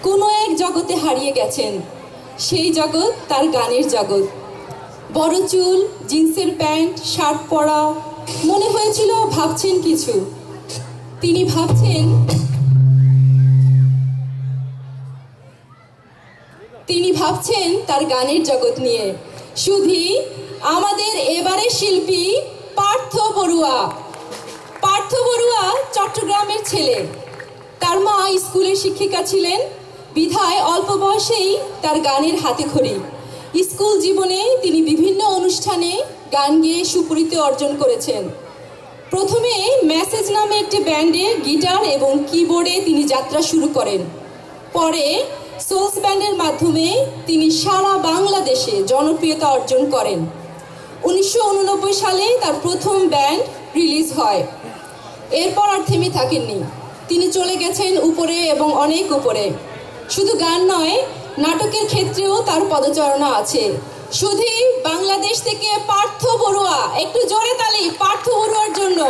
কোনো এক জগতে হারিয়ে গেছেন। সেই জগৎ তার গানের জগৎ। বড় চুল, জিন্সের প্যান্ট, শার্ট পরা, মনে হয়েছিল ভাবছেন কিছু। তিনি ভাবছেন তার গানের জগৎ নিয়ে। শুধুই আমাদের এবারের শিল্পী পার্থ বড়ুয়া। পার্থ বড়ুয়া চট্টগ্রামের ছেলে। তার মা স্কুলের শিক্ষিকা ছিলেন, বিধায় অল্প বয়সেই তার গানের হাতেখড়ি। স্কুল জীবনে তিনি বিভিন্ন অনুষ্ঠানে গান গেয়ে সুপরিচিতি অর্জন করেছেন। প্রথমে মেসেজ নামে একটি ব্যান্ডে গিটার এবং কিবোর্ডে তিনি যাত্রা শুরু করেন। পরে সোলস ব্যান্ডের মাধ্যমে তিনি সারা বাংলাদেশে জনপ্রিয়তা অর্জন করেন। 1989 সালে তার প্রথম ব্যান্ড রিলিজ হয়। এরপর আর থেমে থাকেননি। তিনি চলে গেছেন উপরে এবং অনেক উপরে। শুধু গান নয়, নাটকের ক্ষেত্রেও তার পদচারণা আছে। শুধু বাংলাদেশ থেকে পার্থ বড়ুয়া, একটু জোরে তালি পার্থ বড়ুয়ার জন্য।